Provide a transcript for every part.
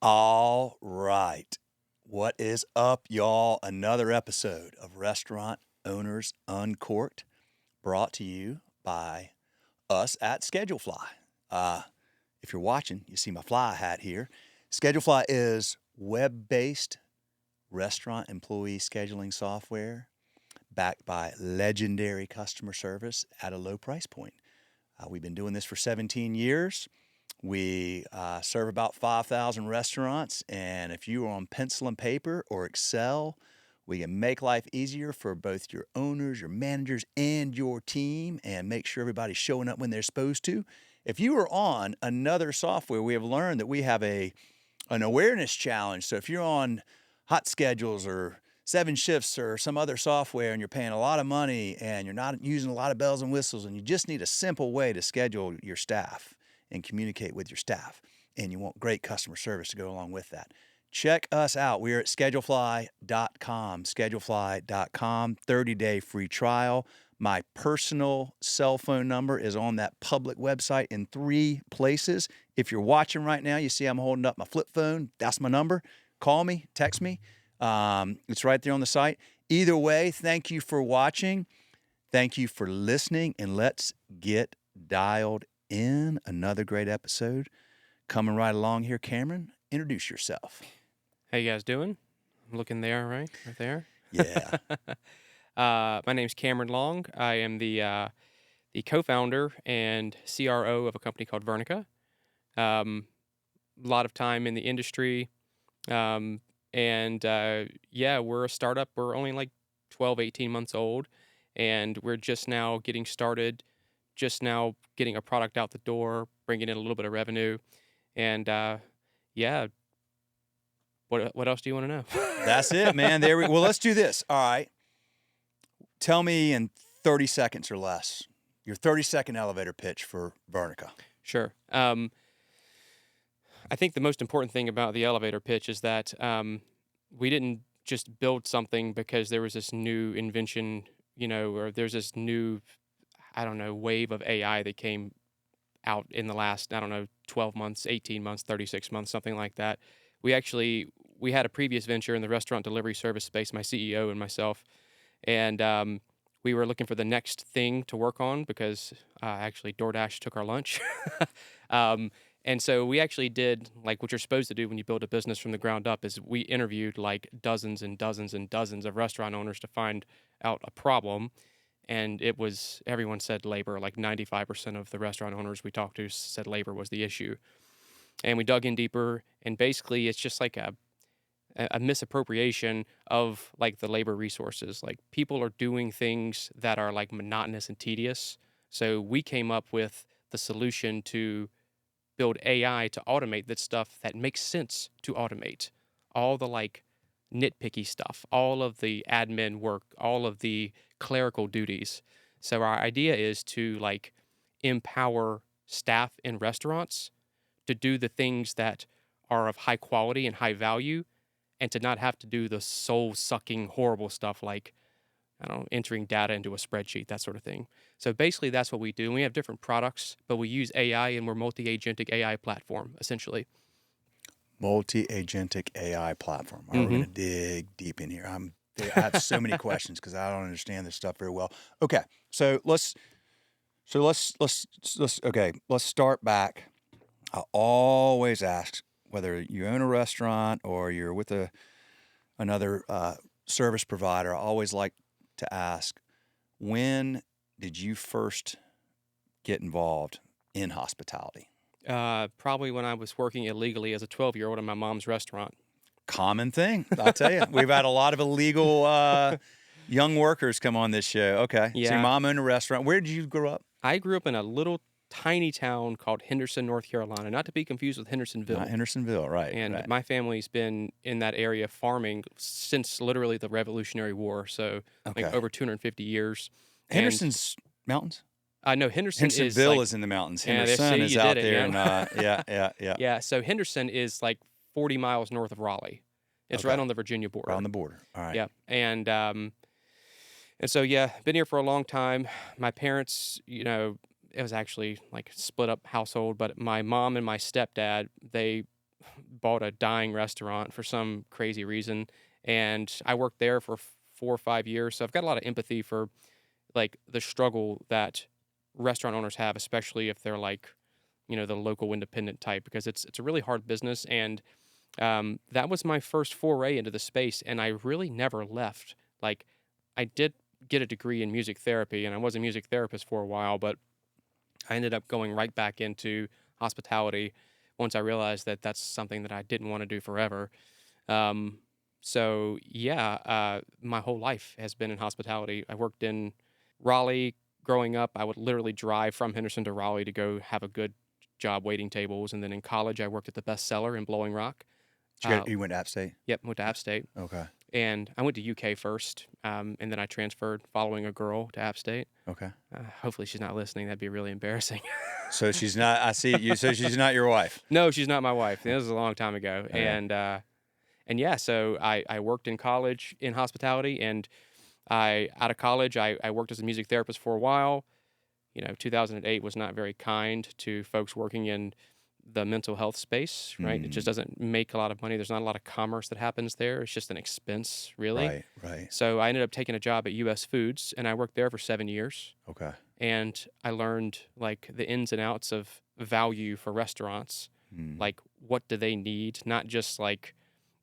All right. What is up, y'all? Another episode of Restaurant Owners Uncorked, brought to you by us at Schedulefly. If you're watching, you see my fly hat here. Schedulefly is web-based restaurant employee scheduling software backed by legendary customer service at a low price point. We've been doing this for 17 years. We serve about 5,000 restaurants, and if you are on pencil and paper or Excel, we can make life easier for both your owners, your managers, and your team, and make sure everybody's showing up when they're supposed to. If you are on another software, we have learned that we have an awareness challenge. So if you're on Hot Schedules or 7 Shifts or some other software and you're paying a lot of money and you're not using a lot of bells and whistles and you just need a simple way to schedule your staff and communicate with your staff, and you want great customer service to go along with that, check us out. We're at schedulefly.com, schedulefly.com, 30-day free trial. My personal cell phone number is on that public website in 3 places. If you're watching right now, you see I'm holding up my flip phone. That's my number. Call me, text me. It's right there on the site. Either way, thank you for watching. Thank you for listening, and let's get dialed in. Another great episode coming right along here. Cameron, introduce yourself. How you guys doing? I'm looking there, right there. Yeah. My name's Cameron Long. I am the co-founder and CRO of a company called Vernika. A lot of time in the industry, and we're a startup. We're only like 12, 18 months old, and we're just now getting started. Just now getting a product out the door, bringing in a little bit of revenue, and what else do you want to know? That's it, man. Well, let's do this. All right. Tell me in 30 seconds or less your 30-second elevator pitch for Vernika. Sure. I think the most important thing about the elevator pitch is that we didn't just build something because there was this new invention, or there's this new, wave of AI that came out in the last, 12 months, 18 months, 36 months, something like that. We had a previous venture in the restaurant delivery service space, my CEO and myself, and we were looking for the next thing to work on because actually DoorDash took our lunch. And so we actually did like what you're supposed to do when you build a business from the ground up is we interviewed like dozens and dozens and dozens of restaurant owners to find out a problem. And everyone said labor, like 95% of the restaurant owners we talked to said labor was the issue. And we dug in deeper, and basically it's just like a misappropriation of like the labor resources. Like people are doing things that are like monotonous and tedious. So we came up with the solution to build AI to automate that stuff that makes sense to automate. All the like nitpicky stuff, all of the admin work, all of the clerical duties. So our idea is to like empower staff in restaurants to do the things that are of high quality and high value, and to not have to do the soul-sucking horrible stuff like, entering data into a spreadsheet, that sort of thing. So basically that's what we do. And we have different products, but we use AI, and we're multi-agentic AI platform, essentially. Multi-agentic AI platform. All right, we're going to dig deep in here. I have so many questions because I don't understand this stuff very well. Okay, so let's start back. I always ask, whether you own a restaurant or you're with another service provider, I always like to ask, when did you first get involved in hospitality? Probably when I was working illegally as a 12-year-old in my mom's restaurant. Common thing, I'll tell you. We've had a lot of illegal young workers come on this show. Okay. Yeah. So your mom owned a restaurant. Where did you grow up? I grew up in a little tiny town called Henderson, North Carolina, not to be confused with Hendersonville. Not Hendersonville, right. And right. my family's been in that area farming since literally the Revolutionary War, so like over 250 years. Henderson's mountains? No, Hendersonville is in the mountains. Henderson is out there. Yeah, so Henderson is like 40 miles north of Raleigh. It's right on the Virginia border. Right on the border. All right. Yeah, and so been here for a long time. My parents, it was actually like split up household, but my mom and my stepdad, they bought a dying restaurant for some crazy reason, and I worked there for 4 or 5 years. So I've got a lot of empathy for like the struggle that restaurant owners have, especially if they're like, the local independent type, because it's a really hard business. And that was my first foray into the space, and I really never left. Like, I did get a degree in music therapy, and I was a music therapist for a while, but I ended up going right back into hospitality once I realized that that's something that I didn't want to do forever. Um, so yeah, my whole life has been in hospitality. I worked in Raleigh growing up. I would literally drive from Henderson to Raleigh to go have a good job waiting tables. And then in college, I worked at the Bestseller in Blowing Rock. You went to App State? Yep, went to App State. Okay. And I went to UK first, and then I transferred following a girl to App State. Okay. Hopefully she's not listening. That'd be really embarrassing. So she's not, I see you, so she's not your wife? No, she's not my wife. This was a long time ago. Okay. And yeah, so I worked in college in hospitality, and out of college, I worked as a music therapist for a while. 2008 was not very kind to folks working in the mental health space, right? It just doesn't make a lot of money. There's not a lot of commerce that happens there. It's just an expense, really. Right. So I ended up taking a job at US Foods, and I worked there for 7 years. Okay. And I learned like the ins and outs of value for restaurants. Like, what do they need? Not just like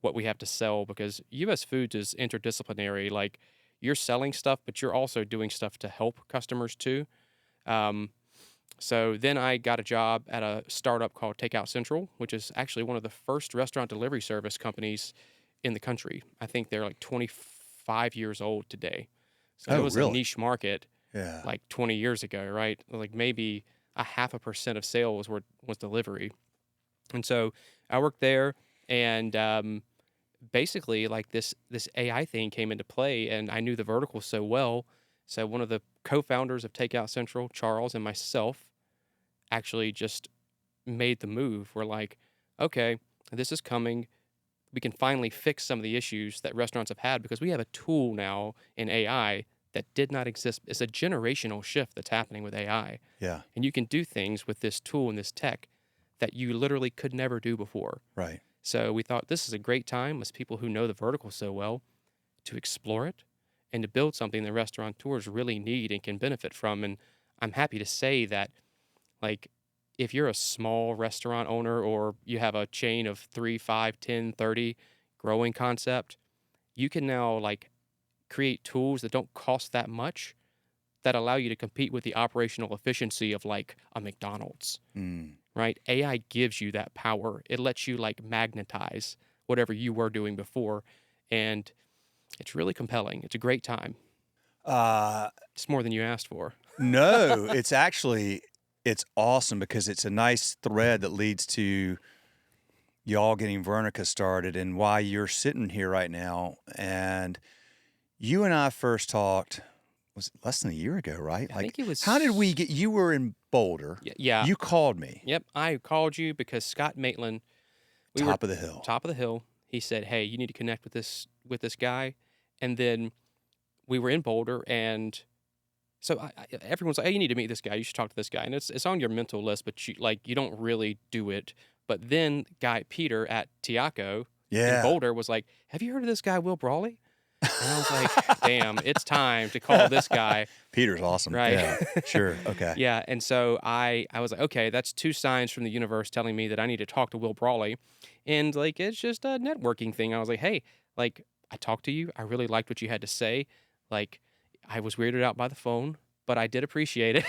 what we have to sell, because US Foods is interdisciplinary. Like, you're selling stuff, but you're also doing stuff to help customers too. So then I got a job at a startup called Takeout Central, which is actually one of the first restaurant delivery service companies in the country. I think they're like 25 years old today. So it was really? a niche market Yeah. like 20 years ago, right? Like maybe 0.5% of sales was delivery. And so I worked there, and basically like this AI thing came into play, and I knew the vertical so well. So one of the co-founders of Takeout Central, Charles, and myself actually just made the move. We're like, okay, this is coming. We can finally fix some of the issues that restaurants have had, because we have a tool now in AI that did not exist. It's a generational shift that's happening with AI. Yeah. And you can do things with this tool and this tech that you literally could never do before. Right. So we thought this is a great time, as people who know the vertical so well, to explore it and to build something that restaurateurs really need and can benefit from. And I'm happy to say that, like, if you're a small restaurant owner, or you have a chain of 3, 5, 10, 30 growing concept, you can now like create tools that don't cost that much, that allow you to compete with the operational efficiency of like a McDonald's, right? AI gives you that power. It lets you like magnetize whatever you were doing before. And it's really compelling. It's a great time. It's more than you asked for. No, it's awesome, because it's a nice thread that leads to y'all getting Vernika started and why you're sitting here right now. And you and I first talked, was it less than a year ago, right? I think it was. How did we get, you were in Boulder. Yeah. You called me. Yep. I called you because Scott Maitland, Top of the hill. Top of the hill. He said, hey, you need to connect with this guy. And then we were in Boulder, and so everyone's like, hey, you need to meet this guy. You should talk to this guy. And it's on your mental list, but you don't really do it. But then guy Peter at Tiaco in Boulder was like, have you heard of this guy, Wil Brawley? And I was like, damn, it's time to call this guy. Peter's awesome. Right. Yeah, sure. Okay. Yeah. And so I was like, okay, that's 2 signs from the universe telling me that I need to talk to Wil Brawley. And like, it's just a networking thing. I was like, hey, like, I talked to you. I really liked what you had to say. Like, I was weirded out by the phone, but I did appreciate it.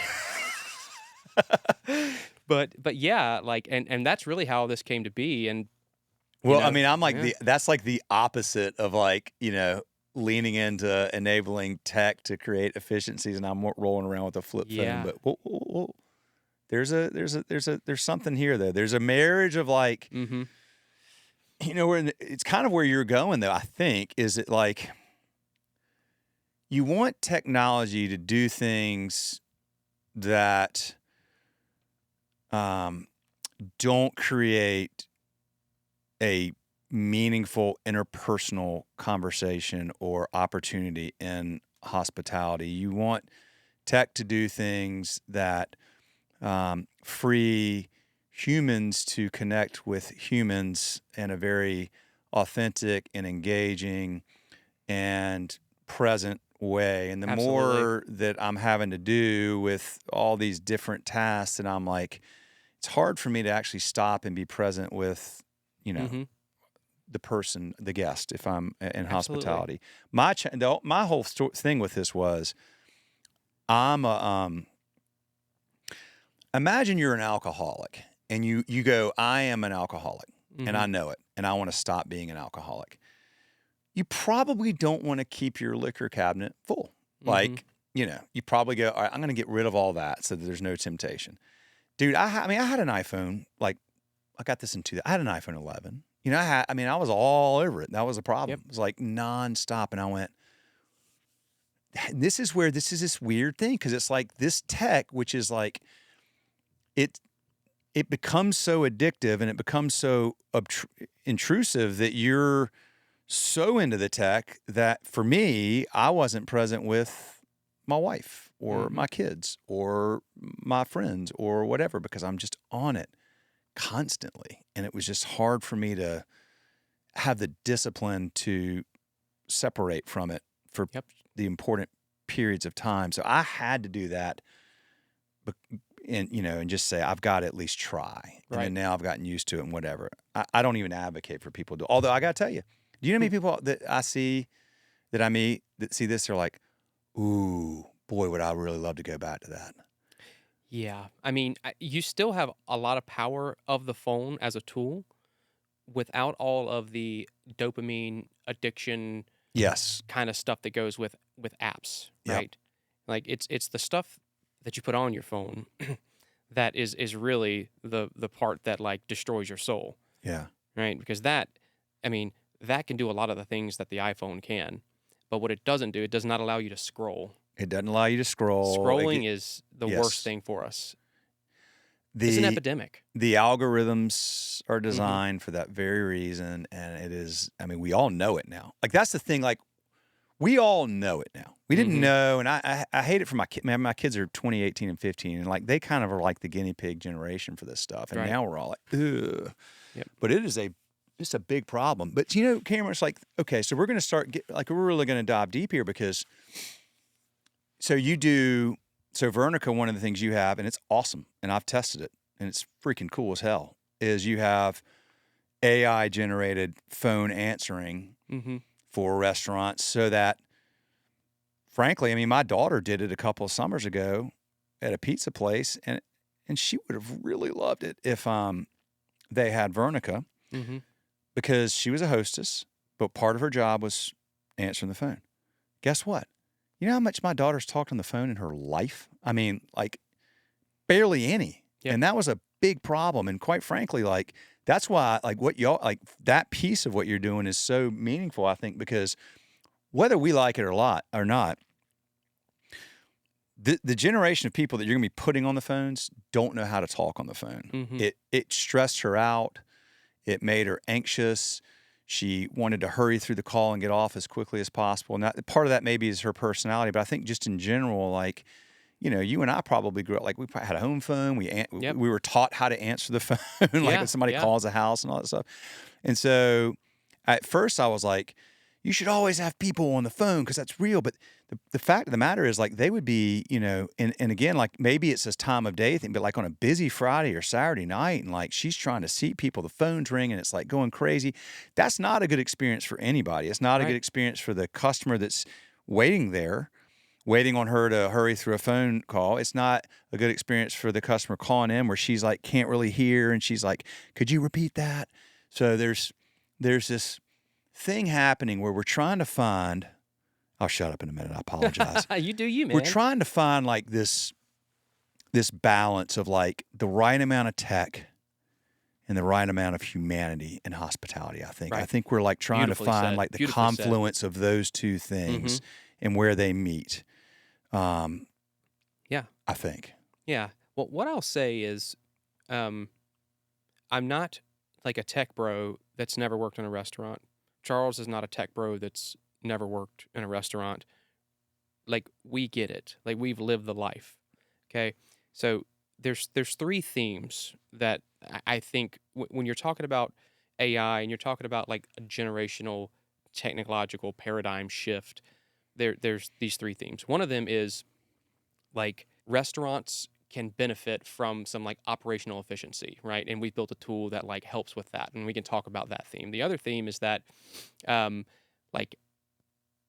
But yeah, like, and that's really how this came to be. And well, I mean, I'm like that's like the opposite of like, leaning into enabling tech to create efficiencies, and I'm rolling around with a flip phone. But there's something here though. There's a marriage of like, it's kind of where you're going though. I think is it like you want technology to do things that don't create a meaningful interpersonal conversation or opportunity in hospitality. You want tech to do things that free humans to connect with humans in a very authentic and engaging and present way. And the Absolutely. more that I'm having to do with all these different tasks, and I'm like, it's hard for me to actually stop and be present with, Mm-hmm. the person, the guest, if I'm in Absolutely. hospitality. My whole thing with this was, I'm a imagine you're an alcoholic and you go, I am an alcoholic and Mm-hmm. I know it and I want to stop being an alcoholic. You probably don't want to keep your liquor cabinet full. Mm-hmm. Like, you probably go, all right, I'm going to get rid of all that so that there's no temptation. Dude, I had an iPhone, like, I got this I had an iPhone 11. I was all over it. That was a problem. Yep. It was like nonstop. And I went, this is this weird thing. Cause it's like this tech, which is like, it becomes so addictive and it becomes so intrusive that you're so into the tech that for me, I wasn't present with my wife or Mm-hmm. my kids or my friends or whatever, because I'm just on it constantly. And it was just hard for me to have the discipline to separate from it for Yep. the important periods of time. So I had to do that, and just say, I've got to at least try. And Right. then now I've gotten used to it and whatever. I don't even advocate for people to, although I got to tell you, do you know how many people that I see, that I meet, that see this, they're like, ooh, boy, would I really love to go back to that. Yeah. I mean, you still have a lot of power of the phone as a tool without all of the dopamine addiction Yes. kind of stuff that goes with apps, Yep. right? Like it's the stuff that you put on your phone that is really the part that like destroys your soul, Yeah. right? Because that can do a lot of the things that the iPhone can, but what it doesn't do, it does not allow you to scroll. It doesn't allow you to scroll. Scrolling is the yes. worst thing for us. It's an epidemic. The algorithms are Mm-hmm. designed for that very reason. And it is, we all know it now. Like, that's the thing. Like, we all know it now. We didn't Mhm. know. And I hate it for my kids. Man, my kids are 20, 18, and 15. And like, they kind of are like the guinea pig generation for this stuff. And Right. now we're all like, ugh. Yep. But it's a big problem. But, Cameron, it's like, okay, so we're going to we're really going to dive deep here, because so Vernika, one of the things you have, and it's awesome, and I've tested it, and it's freaking cool as hell, is you have AI generated phone answering Mm-hmm. for restaurants, so that, frankly, my daughter did it a couple of summers ago at a pizza place, and she would have really loved it if they had Vernika, Mm-hmm. because she was a hostess, but part of her job was answering the phone. Guess what? You know how much my daughter's talked on the phone in her life? Like, barely any. Yep. And that was a big problem. And quite frankly, like, that's why, like, what y'all, like, that piece of what you're doing is so meaningful, I think, because whether we like it or not, the generation of people that you're going to be putting on the phones don't know how to talk on the phone. Mm-hmm. It stressed her out. It made her anxious. She wanted to hurry through the call and get off as quickly as possible. Now, part of that maybe is her personality, but I think just in general, like, you and I probably grew up, like, we probably had a home phone. Yep. We were taught how to answer the phone, like Yeah, when somebody yeah. calls a house and all that stuff. And so at first I was like, you should always have people on the phone because that's real. But the fact of the matter is, like, they would be, and again, like, maybe it's this time of day thing, but like on a busy Friday or Saturday night, and like she's trying to seat people, the phone's ringing, it's like going crazy. That's not a good experience for anybody. It's not a Right. good experience for the customer that's waiting on her to hurry through a phone call. It's not a good experience for the customer calling in where she's like, can't really hear. And she's like, could you repeat that? So there's this thing happening where we're trying to find, I'll shut up in a minute. I apologize. You do you, man. We're trying to find like this balance of like the right amount of tech and the right amount of humanity and hospitality, I think. Right. I think we're like trying Beautifully to find said. like the Beautifully said. confluence of those two things and where they meet. Yeah. I think. Yeah. Well, what I'll say is, I'm not like a tech bro that's never worked in a restaurant. Charles is not a tech bro that's never worked in a restaurant. Like, we get it. Like, we've lived the life. Okay. So there's three themes that I think when you're talking about AI and you're talking about like a generational technological paradigm shift, there's these three themes. One of them is like restaurants can benefit from some like operational efficiency, right? And we've built a tool that like helps with that, and we can talk about that theme. The other theme is that like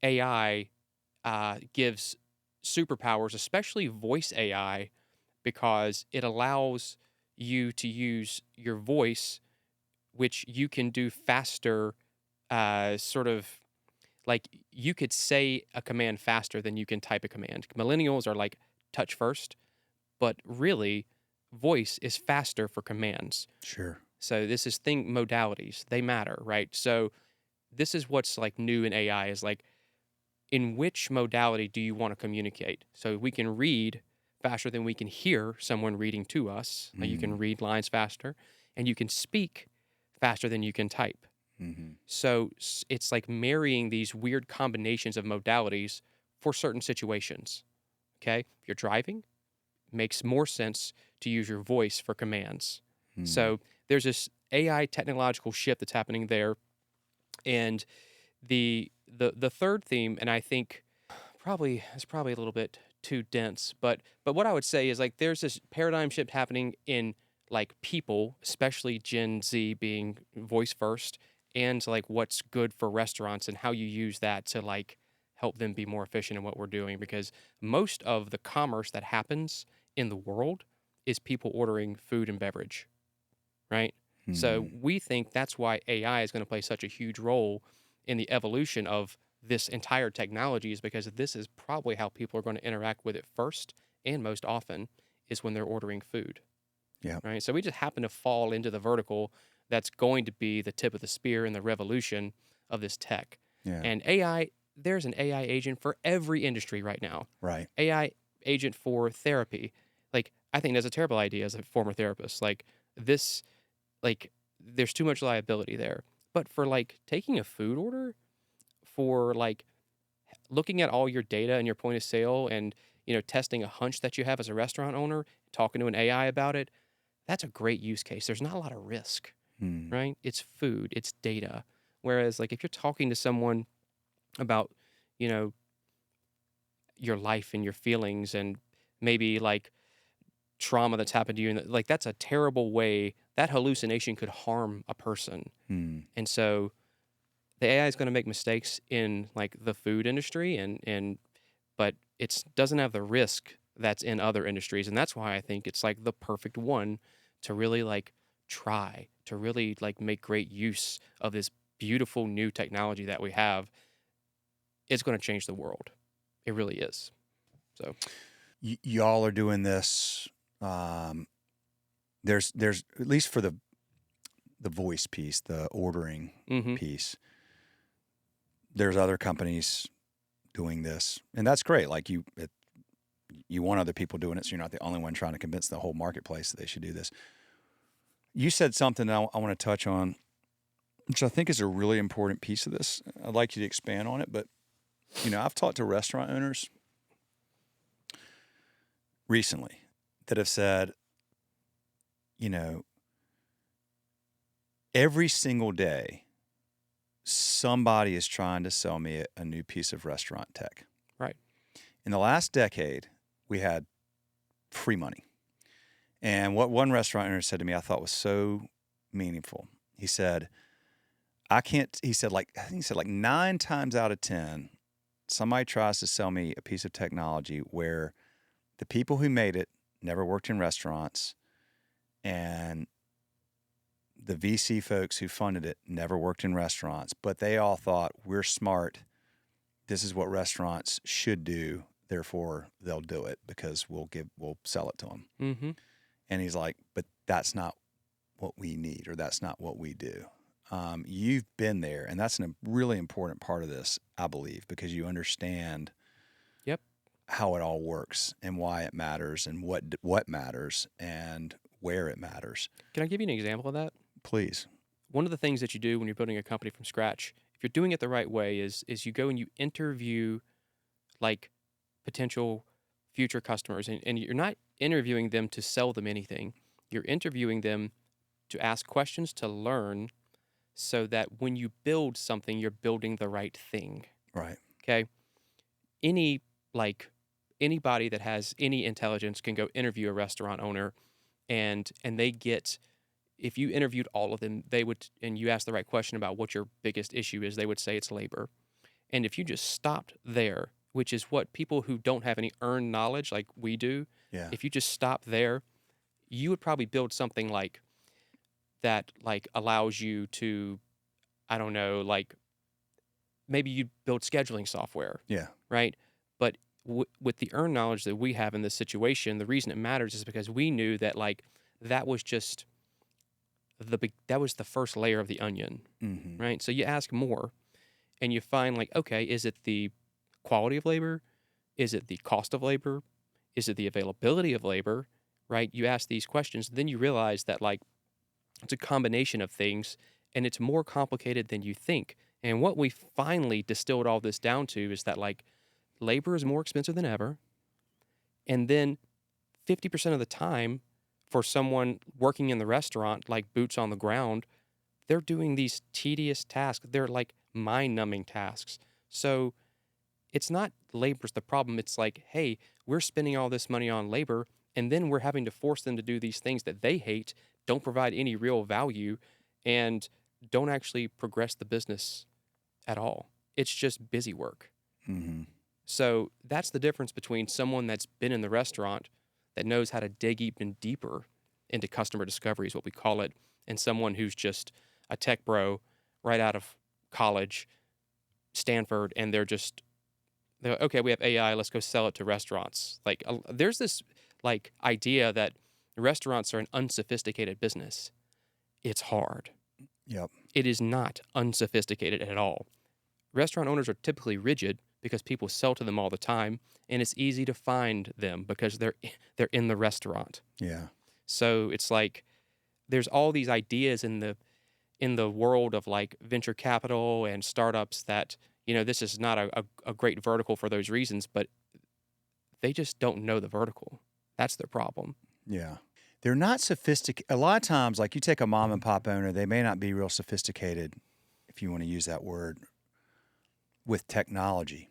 AI gives superpowers, especially voice AI, because it allows you to use your voice, which you can do faster, sort of like you could say a command faster than you can type a command. Millennials are like touch first, but really, voice is faster for commands. Sure. So this is thing modalities, they matter, right? So this is what's like new in AI is like, in which modality do you want to communicate? So we can read faster than we can hear someone reading to us. Like you can read lines faster, and you can speak faster than you can type. So it's like marrying these weird combinations of modalities for certain situations. Okay, if you're driving, it makes more sense to use your voice for commands. So there's this AI technological shift that's happening there, and the third theme, and I think it's probably a little bit too dense, but what I would say is like there's this paradigm shift happening in like people, especially Gen Z being voice first, and like what's good for restaurants and how you use that to like help them be more efficient in what we're doing, because most of the commerce that happens in the world is people ordering food and beverage, right? So we think that's why AI is going to play such a huge role in the evolution of this entire technology, is because this is probably how people are going to interact with it first and most often is when they're ordering food. Yeah. Right. So we just happen to fall into the vertical that's going to be the tip of the spear in the revolution of this tech. Yeah. And AI, there's an AI agent for every industry right now. Right. AI agent for therapy. Like, I think that's a terrible idea as a former therapist. Like, this, like, there's too much liability there. But for like taking a food order, for like looking at all your data and your point of sale and, testing a hunch that you have as a restaurant owner, talking to an AI about it, that's a great use case. There's not a lot of risk, right? It's food, it's data. Whereas like if you're talking to someone about, you know, your life and your feelings and maybe like trauma that's happened to you, and like that's a terrible way that hallucination could harm a person. And so the AI is going to make mistakes in like the food industry but it doesn't have the risk that's in other industries, and that's why I think it's like the perfect one to really like try to really like make great use of this beautiful new technology that we have. It's going to change the world. It really is. So y'all are doing this. There's at least for the voice piece, the ordering piece. There's other companies doing this, and that's great. Like you want other people doing it, so you're not the only one trying to convince the whole marketplace that they should do this. You said something that I want to touch on, which I think is a really important piece of this. I'd like you to expand on it, but I've talked to restaurant owners recently that have said, every single day somebody is trying to sell me a new piece of restaurant tech. Right. In the last decade, we had free money. And what one restaurant owner said to me, I thought was so meaningful. He said, I think he said like 9 times out of 10, somebody tries to sell me a piece of technology where the people who made it never worked in restaurants, and the VC folks who funded it never worked in restaurants, but they all thought, we're smart. This is what restaurants should do. Therefore, they'll do it because we'll sell it to them. Mm-hmm. And he's like, but that's not what we need, or that's not what we do. You've been there, and that's a really important part of this, I believe, because you understand how it all works and why it matters and what matters and where it matters. Can I give you an example of that? Please. One of the things that you do when you're building a company from scratch, if you're doing it the right way, is you go and you interview like potential future customers, and you're not interviewing them to sell them anything. You're interviewing them to ask questions to learn so that when you build something, you're building the right thing. Right. Okay. Anybody that has any intelligence can go interview a restaurant owner, and they get, if you interviewed all of them, they would, and you ask the right question about what your biggest issue is, they would say it's labor. And if you just stopped there, which is what people who don't have any earned knowledge like we do, Yeah. if you just stop there, you would probably build something like that, like allows you to, I don't know, like maybe you build scheduling software, Yeah. right? But with the earned knowledge that we have in this situation, the reason it matters is because we knew that like that was just that was the first layer of the onion, Mm-hmm. right? So you ask more, and you find like, okay, is it the quality of labor? Is it the cost of labor? Is it the availability of labor? Right? You ask these questions, then you realize that like it's a combination of things, and it's more complicated than you think. And what we finally distilled all this down to is that like labor is more expensive than ever. And then 50% of the time for someone working in the restaurant, like boots on the ground, they're doing these tedious tasks. They're like mind-numbing tasks. So it's not labor's the problem. It's like, hey, we're spending all this money on labor, and then we're having to force them to do these things that they hate, don't provide any real value, and don't actually progress the business at all. It's just busy work. Mm-hmm. So that's the difference between someone that's been in the restaurant that knows how to dig even deeper into customer discovery is what we call it, and someone who's just a tech bro right out of college, Stanford, and they're like, okay, we have AI, let's go sell it to restaurants. Like there's this like idea that restaurants are an unsophisticated business. It's hard. Yep. It is not unsophisticated at all. Restaurant owners are typically rigid because people sell to them all the time, and it's easy to find them because they're in the restaurant. Yeah. So it's like there's all these ideas in the world of like venture capital and startups that, this is not a great vertical for those reasons, but they just don't know the vertical. That's their problem. Yeah. They're not sophisticated. A lot of times, like you take a mom and pop owner, they may not be real sophisticated, if you want to use that word, with technology.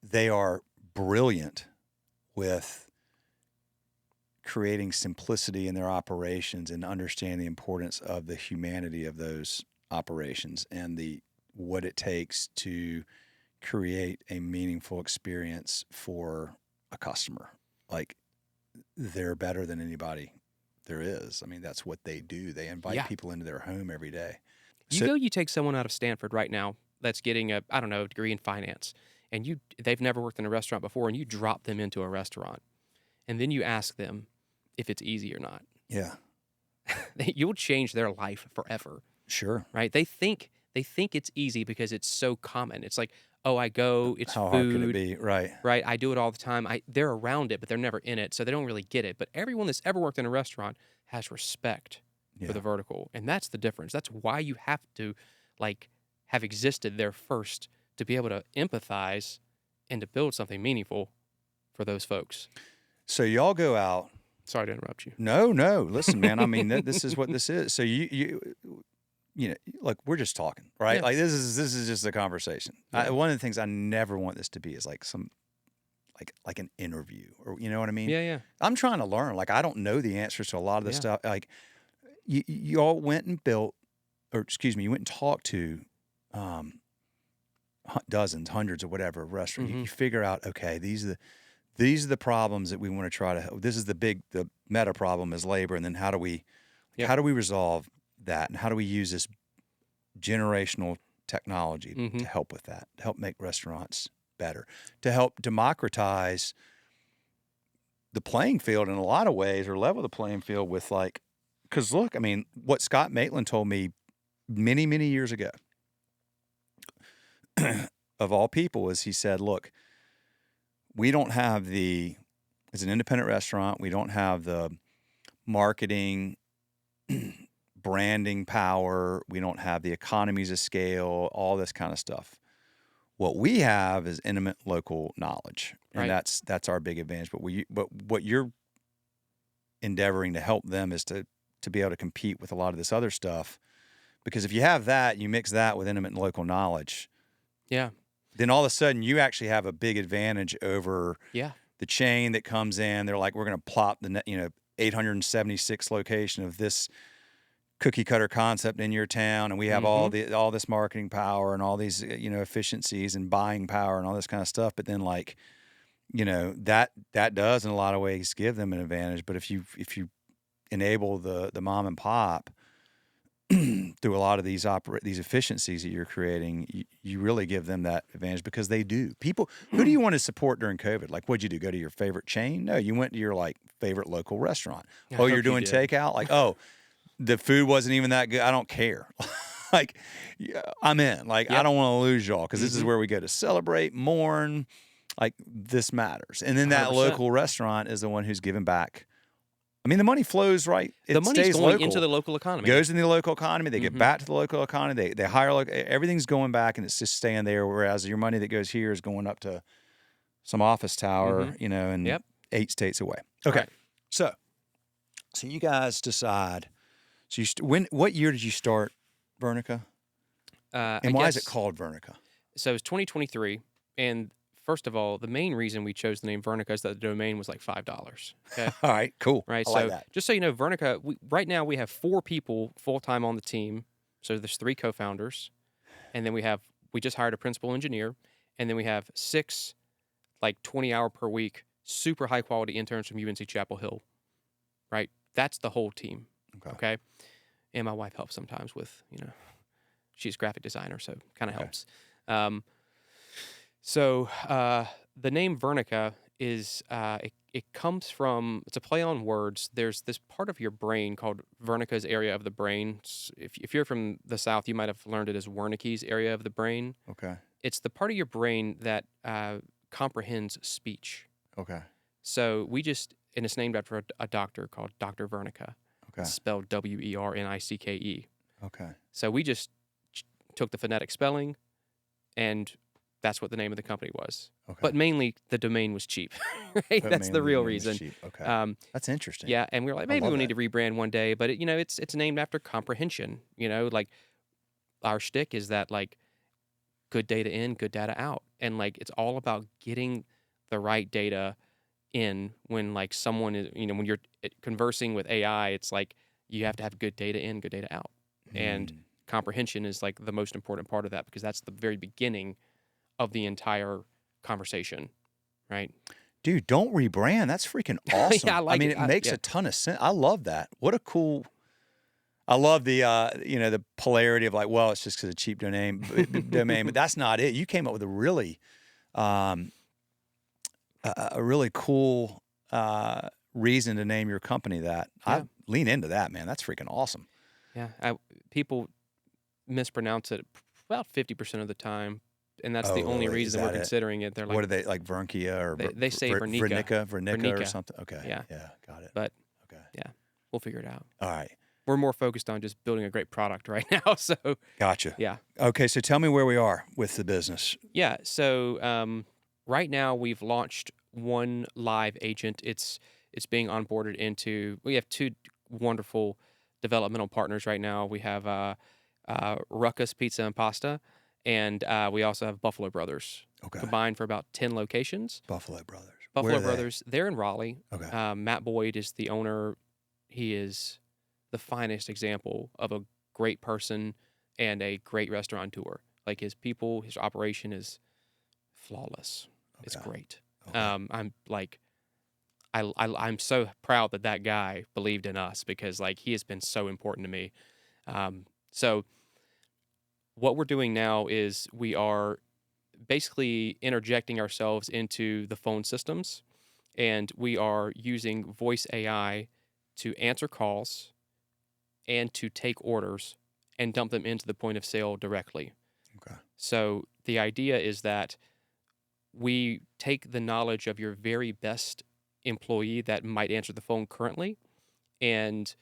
They are brilliant with creating simplicity in their operations and understand the importance of the humanity of those operations and what it takes to create a meaningful experience for a customer. Like they're better than anybody there is. I mean, that's what they do. They invite people into their home every day. You take someone out of Stanford right now that's getting a degree in finance, and they've never worked in a restaurant before, and you drop them into a restaurant, and then you ask them if it's easy or not. Yeah. You'll change their life forever. Sure. Right? They think it's easy because it's so common. It's like, oh, I go, it's How food. hard could it be? Right. Right? I do it all the time. They're around it, but they're never in it, so they don't really get it. But everyone that's ever worked in a restaurant has respect for the vertical, and that's the difference. That's why you have to like have existed there first to be able to empathize and to build something meaningful for those folks. So y'all go out. Sorry to interrupt you. No. Listen, man. I mean, this is what this is. So you know, look, we're just talking, right? Yeah. Like this is just a conversation. Yeah. One of the things I never want this to be is like some, like an interview, or you know what I mean? Yeah. I'm trying to learn. Like I don't know the answers to a lot of this stuff. Like you all went and built, or excuse me, you went and talked to dozens, hundreds, or whatever of restaurants. Mm-hmm. You figure out, okay, these are the problems that we want to try to help. This is the meta problem is labor, and then how do we resolve that, and how do we use this generational technology to help with that, to help make restaurants better, to help democratize the playing field in a lot of ways, or level the playing field with like, because look, I mean, what Scott Maitland told me many, many years ago, of all people, is he said, look, we don't have as an independent restaurant, we don't have the marketing, branding power. We don't have the economies of scale, all this kind of stuff. What we have is intimate local knowledge, and Right. that's our big advantage. But what you're endeavoring to help them is to be able to compete with a lot of this other stuff, because if you have that, you mix that with intimate and local knowledge, Yeah. then all of a sudden you actually have a big advantage over Yeah. the chain that comes in. They're like, we're going to plop the 876 location of this cookie cutter concept in your town, and we have all this marketing power and all these efficiencies and buying power and all this kind of stuff. But then that does in a lot of ways give them an advantage. But if you enable the mom and pop through a lot of these efficiencies that you're creating, you really give them that advantage, because they do. People, who do you want to support during COVID? Like, what'd you do? Go to your favorite chain? No, you went to your favorite local restaurant. I Oh, hope you're you doing did. takeout? Like, oh, the food wasn't even that good. I don't care. I'm in. I don't want to lose y'all, because this is where we go to celebrate, mourn. This matters. And then that 100%. local restaurant is the one who's giving back. I mean, the money flows, right? It The money's stays going local. into the local economy. Goes in the local economy. They get back to the local economy. They hire everything's going back, and it's just staying there. Whereas your money that goes here is going up to some office tower, and 8 states away. Okay, Right. so you guys decide. So what year did you start Vernika? And why is it called Vernika? So it's 2023, and first of all, the main reason we chose the name Vernika is that the domain was like $5. Okay. All right, cool. Right. I So like that. just so you know, Vernika, right now we have 4 people full-time on the team. So there's 3 co-founders. And then we just hired a principal engineer. And then we have 6 20-hour per week, super high quality interns from UNC Chapel Hill. Right. That's the whole team. Okay. And my wife helps sometimes with, she's a graphic designer, so kind of helps. So the name Vernika is it comes from, it's a play on words. There's this part of your brain called Vernika's area of the brain. If you're from the South, you might have learned it as Wernicke's area of the brain. Okay. It's the part of your brain that comprehends speech. Okay. So and it's named after a doctor called Dr. Vernika. Okay. It's spelled Wernicke. Okay. So we just took the phonetic spelling, and that's what the name of the company was. Okay. But mainly the domain was cheap. Right? That's the real reason. Okay. That's interesting. Yeah, and we were like, maybe we'll need to rebrand one day. But it's named after comprehension. Our shtick is that good data in, good data out, and it's all about getting the right data in when someone is when you're conversing with AI. It's you have to have good data in, good data out, and comprehension is the most important part of that, because that's the very beginning of the entire conversation, right? Dude, don't rebrand. That's freaking awesome. Yeah, I it makes a ton of sense. I love that. What a cool. I love the the polarity of well, it's just because of cheap domain, but that's not it. You came up with a really cool reason to name your company that. Yeah. I lean into that, man. That's freaking awesome. Yeah, people mispronounce it about 50% of the time, and that's the only really? reason we're considering it. They're what are they, Vernika or they say Vernika. Vernika or something? Okay. Yeah, got it. but okay, yeah, we'll figure it out. all right, We're more focused on just building a great product right now. So gotcha. yeah, Okay, so tell me where we are with the business. yeah. So right now we've launched one live agent. It's being onboarded into. We have 2 wonderful developmental partners right now. We have Ruckus Pizza and Pasta, and we also have Buffalo Brothers. Okay. Combined for about 10 locations. Buffalo Brothers. Buffalo Brothers, they're in Raleigh. Okay. Matt Boyd is the owner. He is the finest example of a great person and a great restaurateur. His people, his operation is flawless. Okay. It's great. Okay. I'm so proud that guy believed in us, because he has been so important to me. So what we're doing now is we are basically interjecting ourselves into the phone systems, and we are using voice AI to answer calls and to take orders and dump them into the point of sale directly. Okay. So the idea is that we take the knowledge of your very best employee that might answer the phone currently, and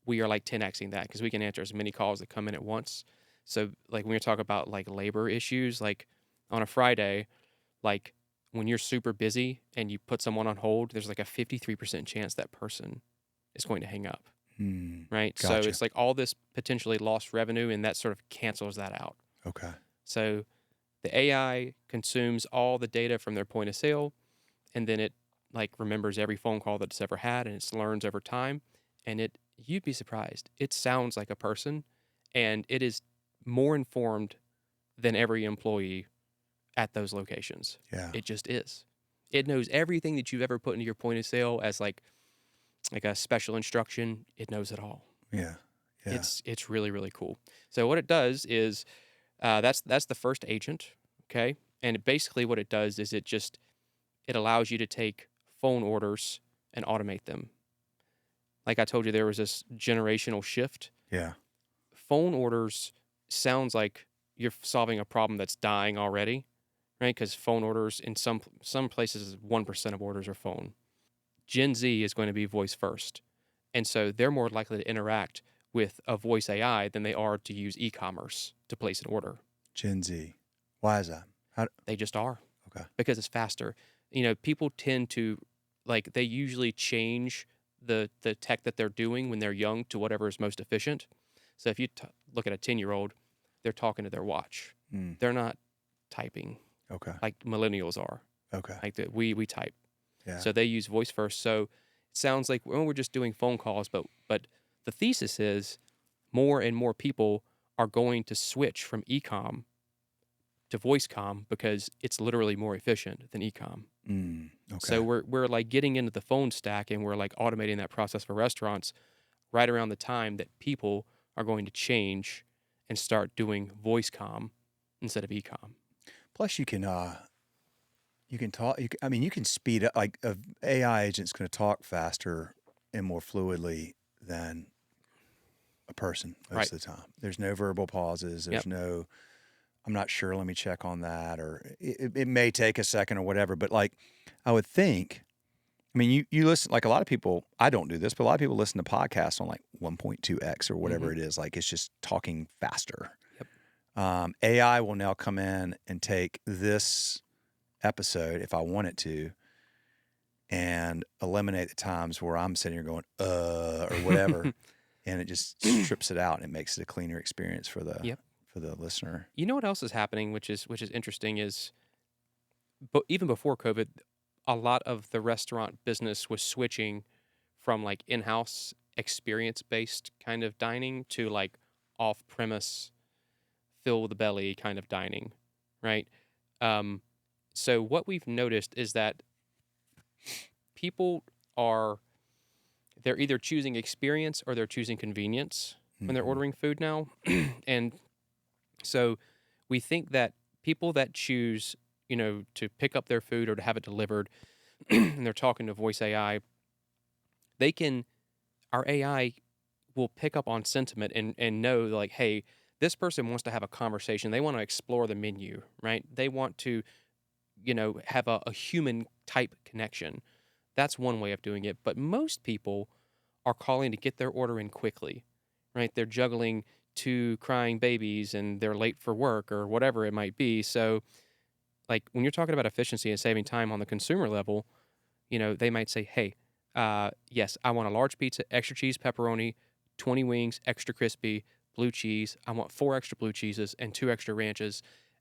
we are 10xing that, because we can answer as many calls that come in at once. So when we talk about labor issues, on a Friday, like when you're super busy and you put someone on hold, there's like a 53% chance that person is going to hang up, right? So Gotcha. it's like all this potentially lost revenue, and that sort of cancels that out. Okay. So the AI consumes all the data from their point of sale, and then it like remembers every phone call that it's ever had, and it learns over time. And you'd be surprised. It sounds like a person, and it is more informed than every employee at those locations. Yeah. It just is. It knows everything that you've ever put into your point of sale as like a special instruction. It knows it all. Yeah. Yeah. It's really, really cool. So what it does is that's the first agent, okay? And basically what it does is it allows you to take phone orders and automate them. Like I told you, there was this generational shift. Yeah. Phone orders sounds like you're solving a problem that's dying already, right? Because phone orders in some places, 1% of orders are phone. Gen Z is going to be voice first. And so they're more likely to interact with a voice AI than they are to use e-commerce to place an order. Gen Z. Why is that? They just are. Okay. Because it's faster. People tend to, like, they usually change the tech that they're doing when they're young to whatever is most efficient. So if you look at a 10-year-old, they're talking to their watch. They're not typing. Okay. Like millennials are. Okay. Like we type. Yeah. So they use voice first. So it sounds like we're just doing phone calls, but the thesis is more and more people are going to switch from e-com to voice com because it's literally more efficient than e-com. Okay. So we're like getting into the phone stack, and we're like automating that process for restaurants right around the time that people are going to change and start doing voice com instead of e-com. Plus, you can talk. You can speed up. Like an AI agent's going to talk faster and more fluidly than a person most of the time. There's no verbal pauses. There's no, I'm not sure. Let me check on that, or it may take a second or whatever. But like, I would think. I mean, you listen, like a lot of people. I don't do this, but a lot of people listen to podcasts on like 1.2x or whatever it is. Like it's just talking faster. Yep. AI will now come in and take this episode, if I want it to, and eliminate the times where I'm sitting here going, or whatever, and it just strips it out and it makes it a cleaner experience for the listener. You know what else is happening, which is interesting, is but even before COVID, a lot of the restaurant business was switching from like in-house experience-based kind of dining to like off-premise, fill the belly kind of dining, right? So what we've noticed is that people they're either choosing experience or they're choosing convenience when they're ordering food now. And so we think that people that choose, to pick up their food or to have it delivered and they're talking to voice AI, our AI will pick up on sentiment and know like, hey, this person wants to have a conversation. They want to explore the menu, right? They want to, have a human type connection. That's one way of doing it. But most people are calling to get their order in quickly, right? They're juggling 2 crying babies and they're late for work or whatever it might be. So like when you're talking about efficiency and saving time on the consumer level, they might say, hey, yes, I want a large pizza, extra cheese, pepperoni, 20 wings, extra crispy, blue cheese. I want 4 extra blue cheeses and 2 extra ranches.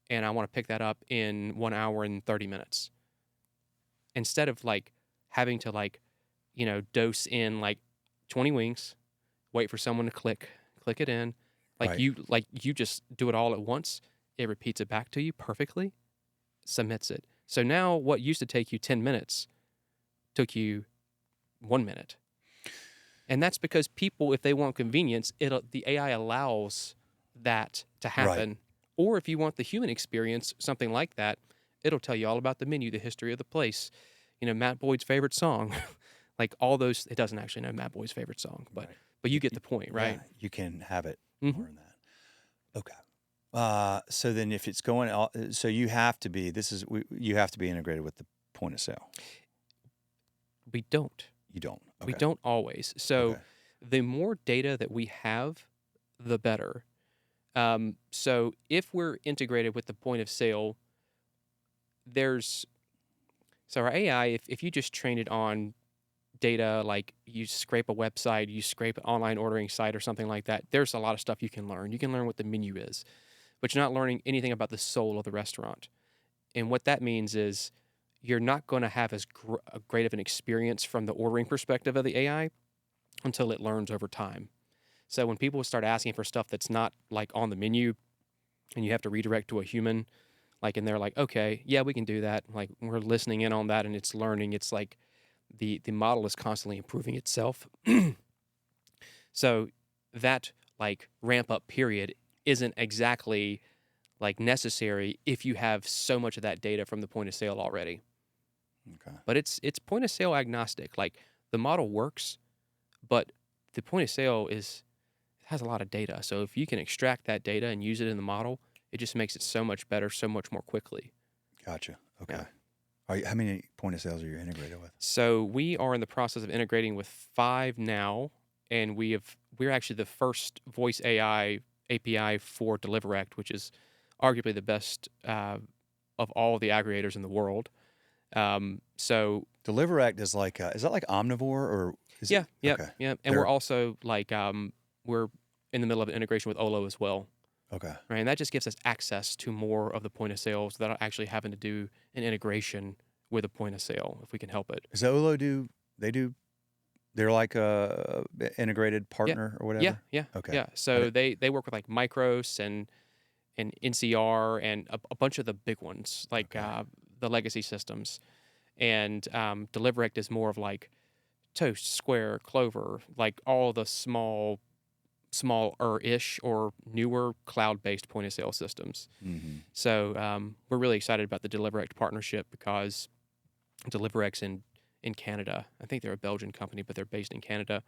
And I want to pick that up in 1 hour and 30 minutes. Instead of like having to like, dose in like 20 wings, wait for someone to click it in. Like you just do it all at once. It repeats it back to you perfectly, submits it. So now what used to take you 10 minutes took you 1 minute. And that's because people, if they want convenience, the AI allows that to happen. Right. Or if you want the human experience, something like that, it'll tell you all about the menu, the history of the place, Matt Boyd's favorite song, like all those. It doesn't actually know Matt Boyd's favorite song, but you get the point, right? Yeah, you can have it learn that. Okay. So then if it's going out, so you have to be, you have to be integrated with the point of sale. We don't. You don't. Okay. We don't always. So the more data that we have, the better. So if we're integrated with the point of sale, so our AI, if you just train it on data, like you scrape a website, you scrape an online ordering site or something like that, there's a lot of stuff you can learn. You can learn what the menu is, but you're not learning anything about the soul of the restaurant. And what that means is you're not going to have as great of an experience from the ordering perspective of the AI until it learns over time. So when people start asking for stuff that's not like on the menu and you have to redirect to a human, like, and they're like, okay, yeah, we can do that. Like, we're listening in on that and it's learning. It's like the model is constantly improving itself. So that like ramp up period isn't exactly like necessary if you have so much of that data from the point of sale already. Okay. But it's point of sale agnostic. Like the model works, but the point of sale has a lot of data. So if you can extract that data and use it in the model, it just makes it so much better, so much more quickly. Gotcha. Okay. Yeah. How many point of sales are you integrated with? So we are in the process of integrating with 5 now, and we're actually the first voice AI API for DeliverAct, which is arguably the best of all the aggregators in the world. So DeliverAct is like is that like Omnivore or is yeah, it? yeah, Okay. yeah, and we're also like we're in the middle of an integration with Olo as well. Okay. Right, and that just gives us access to more of the point of sales without actually having to do an integration with a point of sale if we can help it. Does Olo they're like a integrated partner or whatever? Yeah. Okay. Yeah. So they work with like Micros and NCR and a bunch of the big ones, like Okay. the legacy systems. And DeliverAct is more of like Toast, Square, Clover, like all the smaller-ish or newer cloud-based point of sale systems. Mm-hmm. So we're really excited about the DeliverAct partnership because DeliverAct's in Canada. I think they're a Belgian company, but they're based in Canada.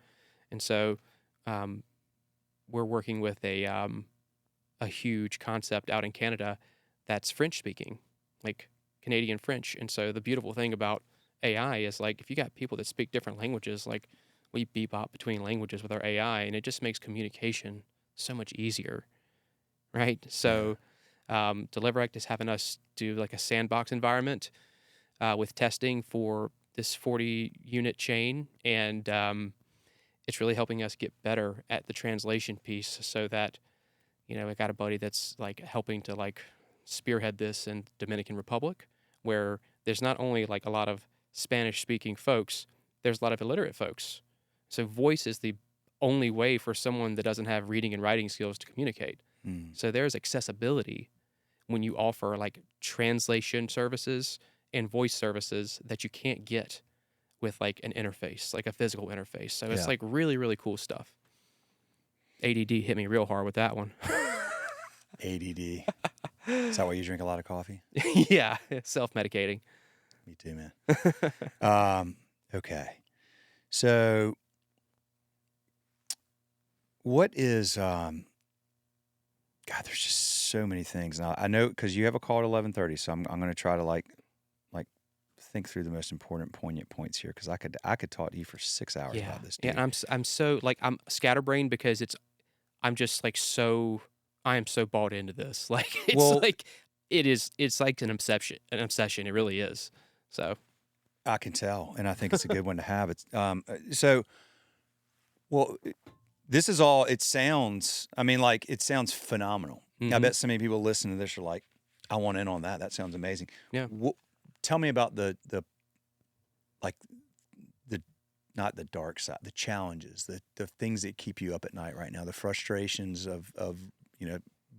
And so we're working with a huge concept out in Canada that's French speaking, like Canadian French. And so the beautiful thing about AI is like if you got people that speak different languages, like we bebop between languages with our AI, and it just makes communication so much easier, right? So DeliverAct is having us do like a sandbox environment with testing for this 40-unit chain, and it's really helping us get better at the translation piece so that, I got a buddy that's like helping to like spearhead this in Dominican Republic, where there's not only like a lot of Spanish speaking folks, there's a lot of illiterate folks. So voice is the only way for someone that doesn't have reading and writing skills to communicate. Mm. So there's accessibility when you offer like translation services and voice services that you can't get with like an interface, like a physical interface. So it's like really, really cool stuff. ADD hit me real hard with that one. ADD. Is that why you drink a lot of coffee? Yeah, self-medicating. Me too, man. Okay. So what is God, there's just so many things. Now I know because you have a call at 11:30, so I'm going to try to like think through the most important poignant points here because I could talk to you for 6 hours about this, dude. Yeah, and I'm so like I'm scatterbrained because I'm just like I am so bought into this. Like it's like an obsession. It really is. So I can tell, and I think it's a good one to have. It's this is all. It sounds. I mean, like it sounds phenomenal. Mm-hmm. I bet so many people listening to this are like, "I want in on that. That sounds amazing." Yeah. Tell me about the not the dark side, the challenges, the things that keep you up at night right now, the frustrations of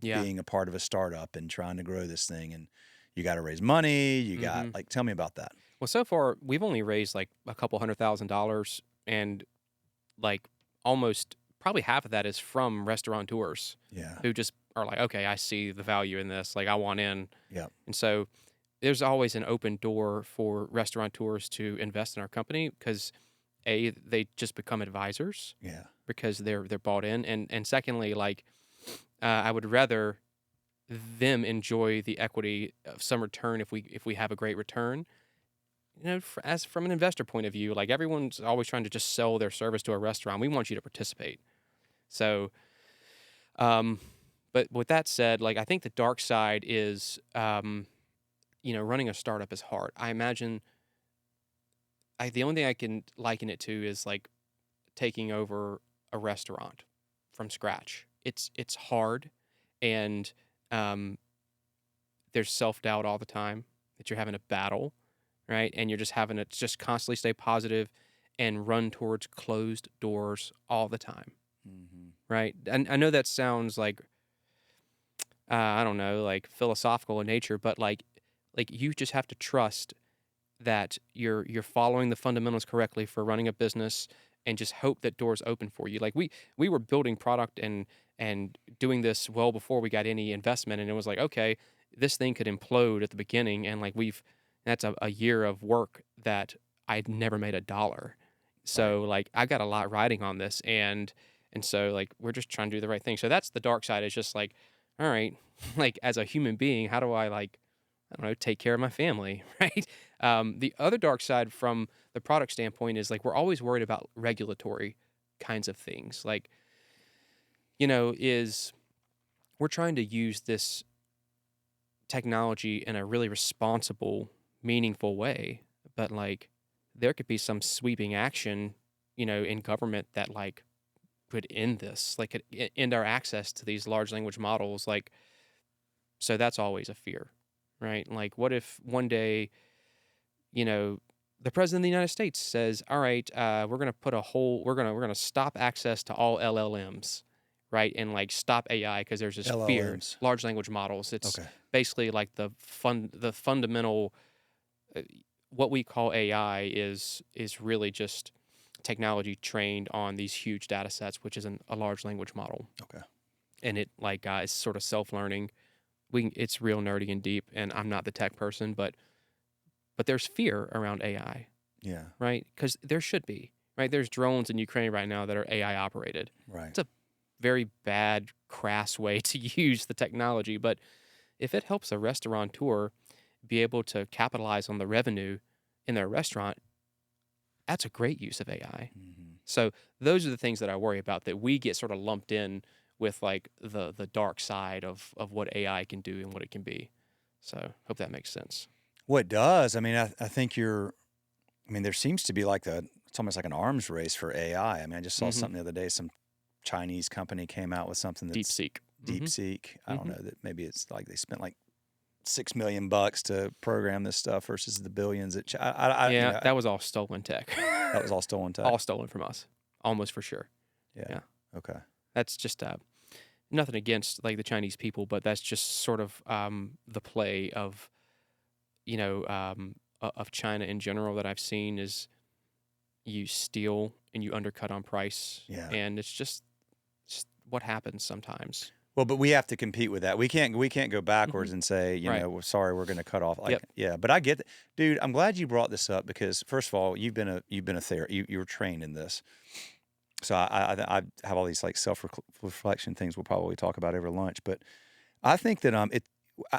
being a part of a startup and trying to grow this thing, and you got to raise money. You got tell me about that. Well, so far we've only raised like a couple $100,000, and like almost probably half of that is from restaurateurs. Yeah. Who just are like, okay, I see the value in this. Like I want in. Yeah. And so there's always an open door for restaurateurs to invest in our company because they just become advisors. Yeah. Because they're bought in, and secondly, like I would rather them enjoy the equity of some return if we have a great return. As from an investor point of view, like everyone's always trying to just sell their service to a restaurant. We want you to participate. So, but with that said, like I think the dark side is running a startup is hard. I imagine the only thing I can liken it to is like taking over a restaurant from scratch. It's hard, and there's self-doubt all the time that you're having a battle, right? And you're just having to just constantly stay positive and run towards closed doors all the time, right? And I know that sounds like I don't know, like philosophical in nature, but like you just have to trust that you're following the fundamentals correctly for running a business, and just hope that doors open for you. Like we were building product and doing this well before we got any investment, and it was like, okay, this thing could implode at the beginning, and like that's a year of work that I'd never made a dollar. So like I got a lot riding on this, and so like we're just trying to do the right thing. So that's the dark side. Is just like, all right, like as a human being, how do I like, I don't know, take care of my family, right? The other dark side from the product standpoint is like we're always worried about regulatory kinds of things. Like, is we're trying to use this technology in a really responsible, meaningful way, but like there could be some sweeping action, in government that like could end this, like could end our access to these large language models. Like, so that's always a fear, right? Like, what if one day, the president of the United States says, "All right, we're gonna we're gonna stop access to all LLMs, right, and like stop AI because there's this fear, LLMs. large language models. It's Okay. basically like the fundamental, what we call AI is really just technology trained on these huge data sets, which is a large language model, Okay. and it like is sort of self learning. It's real nerdy and deep, and I'm not the tech person, but there's fear around AI, Yeah. right? Because there should be, right? There's drones in Ukraine right now that are AI operated. Right. It's a very bad, crass way to use the technology, but if it helps a restaurateur be able to capitalize on the revenue in their restaurant, that's a great use of AI. So those are the things that I worry about, that we get sort of lumped in with like the dark side of what AI can do and what it can be. So hope that makes sense. Well, it does. I mean, I think there seems to be like it's almost like an arms race for AI. I mean, I just saw something the other day. Some Chinese company came out with something that's DeepSeek. DeepSeek. I don't know, that maybe it's like they spent like $6 million to program this stuff versus the billions. That was all stolen tech. That was all stolen tech. All stolen from us, almost for sure. Yeah. Okay. That's just nothing against like the Chinese people, but that's just sort of the play of of China in general that I've seen is you steal and you undercut on price. Yeah. And it's just what happens sometimes. Well, but we have to compete with that. We can't go backwards and say, well, sorry, we're going to cut off. Like, yeah, but I get that. Dude, I'm glad you brought this up because first of all, you've been a therapist. You were trained in this. So I have all these like self-reflection things we'll probably talk about over lunch, but I think that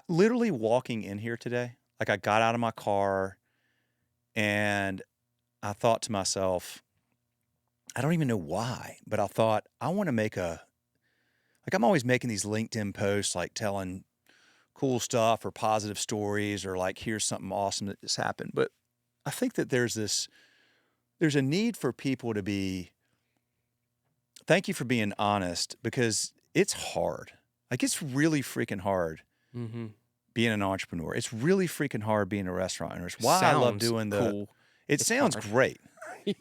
literally walking in here today, like I got out of my car and I thought to myself, I don't even know why, but I thought I want to make I'm always making these LinkedIn posts, like telling cool stuff or positive stories or like, here's something awesome that just happened. But I think that there's a need for people to thank you for being honest, because it's hard. Like it's really freaking hard being an entrepreneur. It's really freaking hard being a restaurant owner. It's why I love doing cool. It sounds great.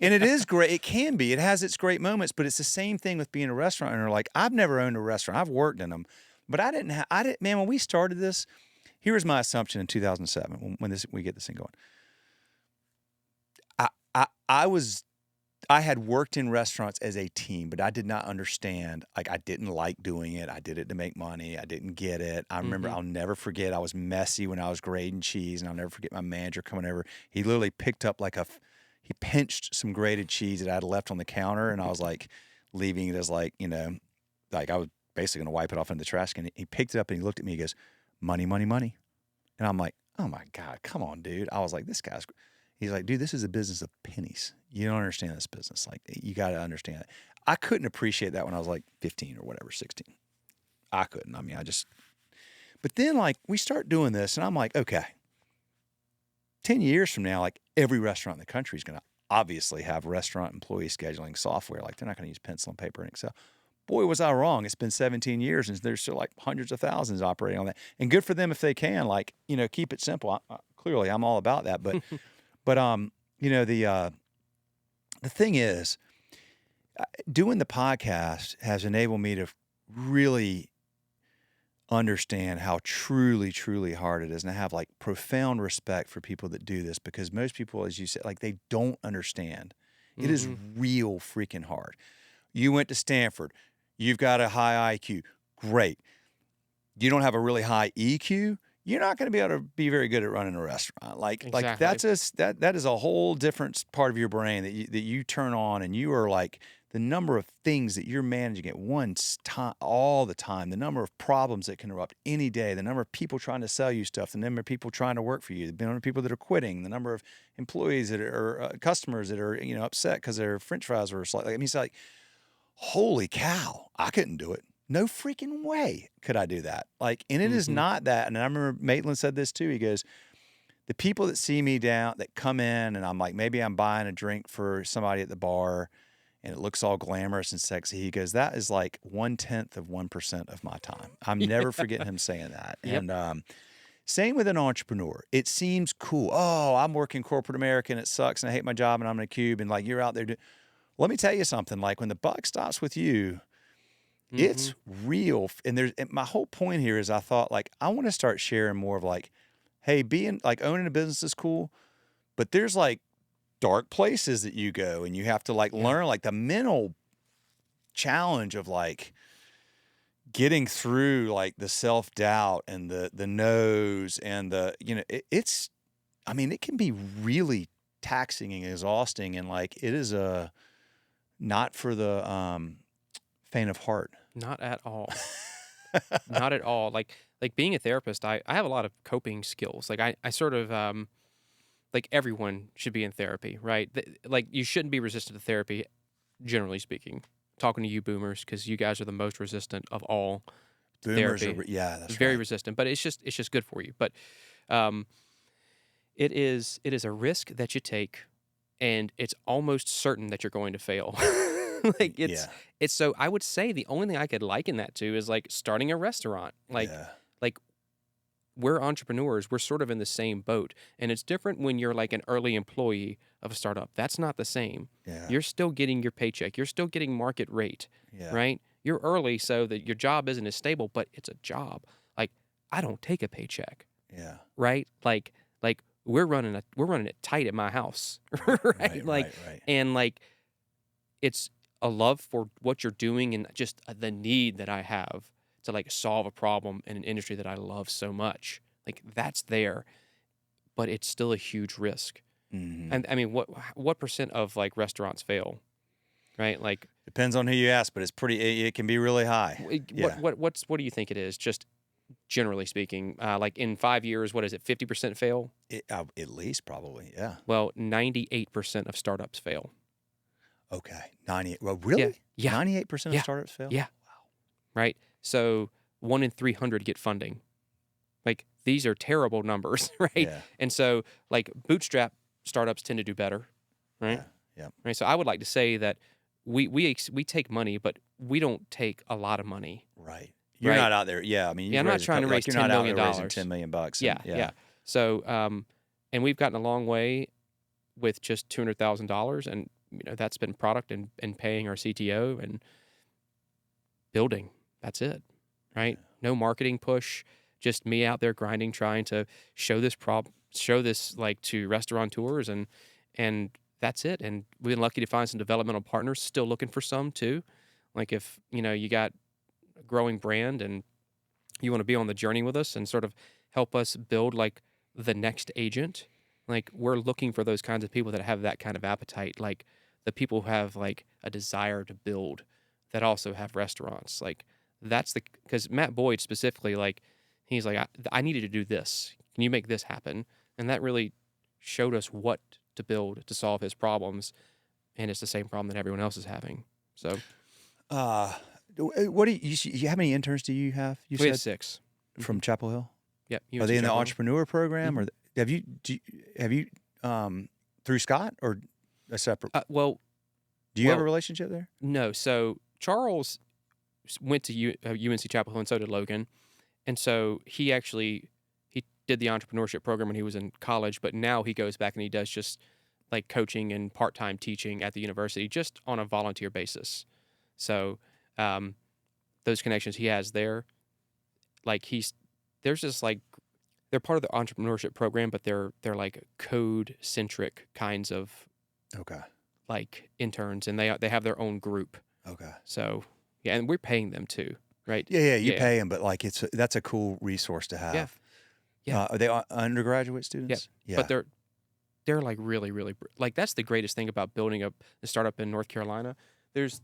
And it is great. It can be. It has its great moments, but it's the same thing with being a restaurant owner. Like I've never owned a restaurant. I've worked in them, but I didn't, man, when we started this, here was my assumption in 2007 when we get this thing going. I had worked in restaurants as a team, but I did not understand. Like I didn't like doing it. I did it to make money. I didn't get it. I remember, I'll never forget, I was messy when I was grading cheese, and I'll never forget my manager coming over. He literally picked up he pinched some grated cheese that I had left on the counter, and I was like leaving it as like I was basically going to wipe it off in the trash can. He picked it up and he looked at me. He goes, "Money, money, money." And I'm like, "Oh my God, come on, dude." I was like, he's like, "Dude, this is a business of pennies. You don't understand this business. Like, you got to understand it." I couldn't appreciate that when I was like 15 or whatever, 16. I couldn't. I mean, but then like we start doing this and I'm like, okay, 10 years from now, like every restaurant in the country is going to obviously have restaurant employee scheduling software. Like they're not going to use pencil and paper and Excel. Boy, was I wrong. It's been 17 years and there's still like hundreds of thousands operating on that. And good for them if they can, like, keep it simple. Clearly, I'm all about that. But, the thing is, doing the podcast has enabled me to really understand how truly, truly hard it is. And I have like profound respect for people that do this because most people, as you said, like they don't understand. It is real freaking hard. You went to Stanford. You've got a high IQ. Great. You don't have a really high EQ. You're not going to be able to be very good at running a restaurant. Like that is a whole different part of your brain that you turn on, and you are like the number of things that you're managing at one time, all the time, the number of problems that can erupt any day, the number of people trying to sell you stuff, the number of people trying to work for you, the number of people that are quitting, the number of employees that are customers that are upset because their French fries were slightly. I mean, it's like, holy cow, I couldn't do it. No freaking way could I do that. Like, and it is not that. And I remember Maitland said this too. He goes, the people that see me down, that come in and I'm like, maybe I'm buying a drink for somebody at the bar and it looks all glamorous and sexy. He goes, that is like 0.1% of my time. I'm never forgetting him saying that. Yep. And same with an entrepreneur. It seems cool. Oh, I'm working corporate America and it sucks and I hate my job and I'm in a cube and like you're out there doing. Let me tell you something. Like when the buck stops with you, it's real. And my whole point here is I thought like, I want to start sharing more of like, hey, being like owning a business is cool, but there's like dark places that you go and you have to like learn like the mental challenge of like getting through like the self-doubt and the no's and it can be really taxing and exhausting. And like, it is not for the faint of heart. Not at all. Not at all. Like being a therapist, I have a lot of coping skills. Like I sort of like everyone should be in therapy, right? Like you shouldn't be resistant to therapy, generally speaking. Talking to you boomers, because you guys are the most resistant of all. Boomers therapy. That's very right. resistant, but it's just good for you. But it is a risk that you take, and it's almost certain that you're going to fail. Like it's so I would say the only thing I could liken that to is like starting a restaurant. Like we're entrepreneurs, we're sort of in the same boat. And it's different when you're like an early employee of a startup. That's not the same. Yeah. You're still getting your paycheck. You're still getting market rate, right? You're early so that your job isn't as stable, but it's a job. Like I don't take a paycheck. Yeah. Right? Like we're running it tight at my house. Right? Right. And like it's a love for what you're doing and just the need that I have to like solve a problem in an industry that I love so much. Like that's there, but it's still a huge risk. And I mean, what percent of like restaurants fail, right? Like depends on who you ask, but it can be really high. What do you think it is? Just generally speaking, like in 5 years, what is it? 50% fail? At least probably. Yeah. Well, 98% of startups fail. Okay. 98. Well, really? Yeah. 98% of startups fail? Yeah. Wow. Right? So 1 in 300 get funding. Like these are terrible numbers, right? Yeah. And so like bootstrap startups tend to do better, right? Yeah. Right. So I would like to say that we take money, but we don't take a lot of money. Right. You're not out there. Yeah. I mean, I'm not trying to raise $10 million. $10 million. Yeah. So, and we've gotten a long way with just $200,000, and that's been product and paying our CTO and building. That's it, right? No marketing push, just me out there grinding, trying to show this like to restaurateurs, and that's it. And we've been lucky to find some developmental partners. Still looking for some too. Like if you got a growing brand and you want to be on the journey with us and sort of help us build like the next agent, like we're looking for those kinds of people that have that kind of appetite, like the people who have like a desire to build that also have restaurants. Like that's because Matt Boyd specifically, like he's like, I needed to do this. Can you make this happen? And that really showed us what to build to solve his problems. And it's the same problem that everyone else is having. So, what do you how many interns do you have? We have 6 from Chapel Hill. Yep. Are they in the entrepreneur program or have you through Scott or a separate? Well, Do you have a relationship there? no. So Charles went to UNC Chapel Hill, and so did Logan. And so he did the entrepreneurship program when he was in college, but now he goes back and he does just like coaching and part-time teaching at the university just on a volunteer basis. So those connections he has there, like there's just like, they're part of the entrepreneurship program, but they're like code-centric kinds of like interns, and they have their own group. Okay. So yeah, and we're paying them too, right? Yeah, you pay them, but like that's a cool resource to have. Yeah. Are they undergraduate students? Yeah. But they're like really, really like that's the greatest thing about building a startup in North Carolina. There's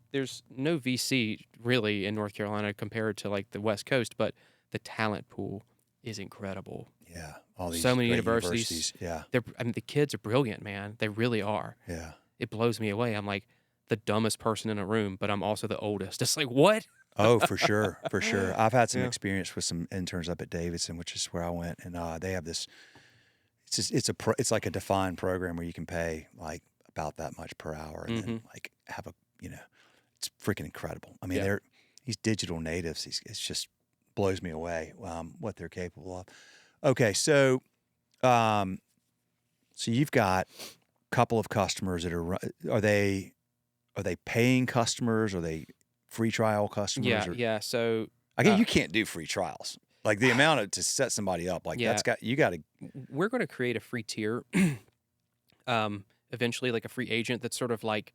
no VC really in North Carolina compared to like the West Coast, but the talent pool is incredible. Yeah, all these so many great universities. Yeah, the kids are brilliant, man. They really are. Yeah, it blows me away. I'm like the dumbest person in a room, but I'm also the oldest. It's like what? Oh, for sure, for sure. I've had some experience with some interns up at Davidson, which is where I went, and they have this. It's like a defined program where you can pay like about that much per hour, and then like have it's freaking incredible. I mean, they're these digital natives. It's just blows me away what they're capable of. Okay, so you've got a couple of customers that are they paying customers? Are they free trial customers? Yeah. So again, you can't do free trials. Like the amount to set somebody up, like you got to. We're going to create a free tier, eventually, like a free agent that's sort of like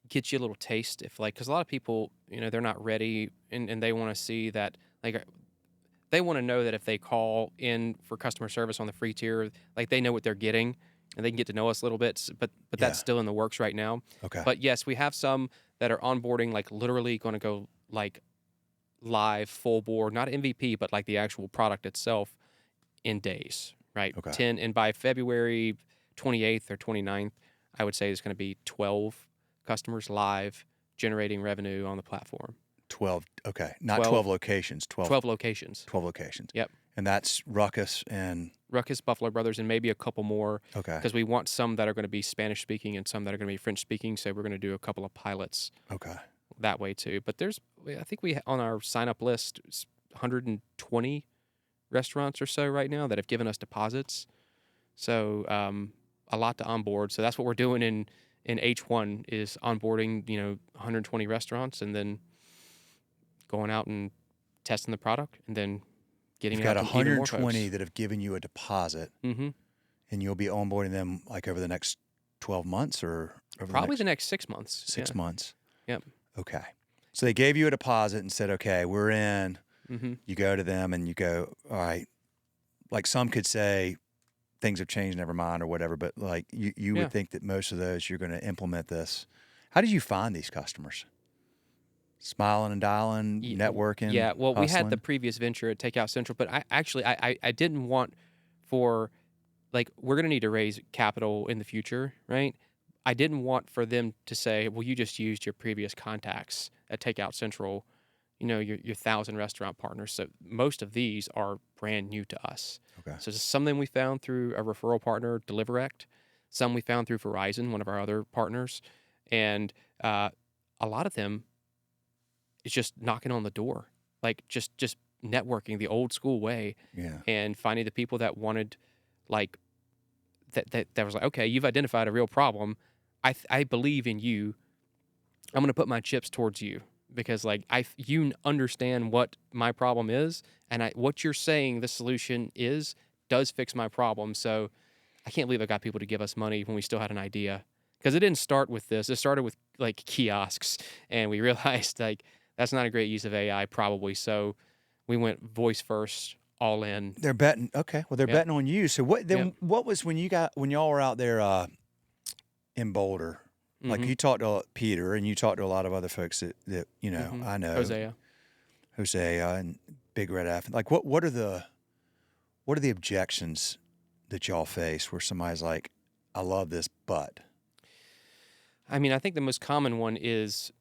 gets you a little taste. If like, because a lot of people, they're not ready, and they want to see that, like, they want to know that if they call in for customer service on the free tier, like they know what they're getting, and they can get to know us a little bit. But that's still in the works right now. Okay. But yes, we have some that are onboarding, like literally going to go like live full board, not MVP, but like the actual product itself in days, right? Okay. And by February 28th or 29th, I would say it's going to be 12 customers live generating revenue on the platform. 12. Okay. Not 12 locations. 12 locations. 12 locations. Yep. And that's Ruckus, Buffalo Brothers, and maybe a couple more. Okay. Because we want some that are going to be Spanish speaking and some that are going to be French speaking. So we're going to do a couple of pilots. Okay. That way too. But I think we on our sign up list 120 restaurants or so right now that have given us deposits. So a lot to onboard. So that's what we're doing in H1 is onboarding 120 restaurants and then going out and testing the product and then getting. You've got 120 that have given you a deposit, and you'll be onboarding them like over the next 12 months or over probably the next 6 months. 6 months. Yep. Okay. So they gave you a deposit and said, okay, we're in. You go to them and you go, all right. Like some could say things have changed, never mind or whatever, but like you would think that most of those you're going to implement this. How did you find these customers? Smiling and dialing, networking. Yeah, well, hustling? we had the previous venture at Takeout Central, but I didn't want for, like, we're going to need to raise capital in the future, right? I didn't want for them to say, well, you just used your previous contacts at Takeout Central, your 1,000 restaurant partners. So most of these are brand new to us. Okay. So it's something we found through a referral partner, DeliverAct. Some we found through Verizon, one of our other partners. And a lot of them, it's just knocking on the door, like just networking the old school way, and finding the people that wanted, like, that was like, okay, you've identified a real problem. I believe in you. I'm going to put my chips towards you because like you understand what my problem is, and what you're saying the solution does fix my problem. So I can't believe I got people to give us money when we still had an idea, because it didn't start with this. It started with like kiosks, and we realized like that's not a great use of AI probably. So we went voice first, all in. They're betting. Okay. Well, they're betting on you. So what was when y'all were out there in Boulder? Like you talked to Peter and you talked to a lot of other folks that I know. Hosea and Big Red F. Like what are the objections that y'all face where somebody's like, I love this, but. I mean, I think the most common one is,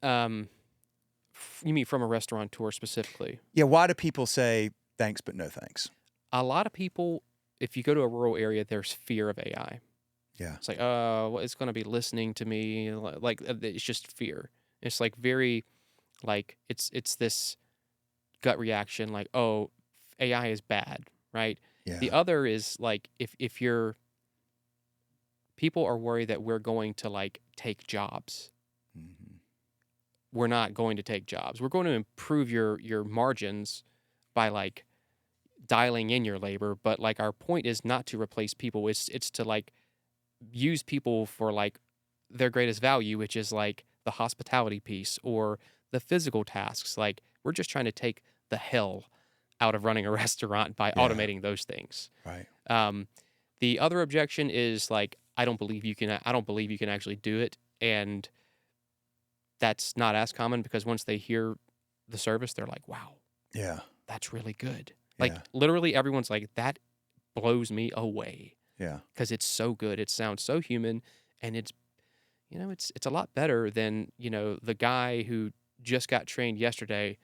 you mean from a restaurateur specifically? Yeah. Why do people say thanks but no thanks? A lot of people if you go to a rural area, there's fear of AI. Yeah. It's like, well, it's going to be listening to me. Like, it's just fear. It's like very, like, it's this gut reaction, like, oh, AI is bad, right? Yeah. The other is like, if you're, people are worried that we're going to like take jobs. Mm-hmm. We're not going to take jobs. We're going to improve your margins by like dialing in your labor, but like our point is not to replace people. It's to like use people for like their greatest value, which is like the hospitality piece or the physical tasks. Like we're just trying to take the hell out of running a restaurant by Yeah. automating those things. Right. The other objection is like, I don't believe you can actually do it. And that's not as common because once they hear the service, they're like, wow, Yeah. that's really good. Like Yeah. literally everyone's like, that blows me away Yeah. because it's so good. It sounds so human, and it's, it's a lot better than, the guy who just got trained yesterday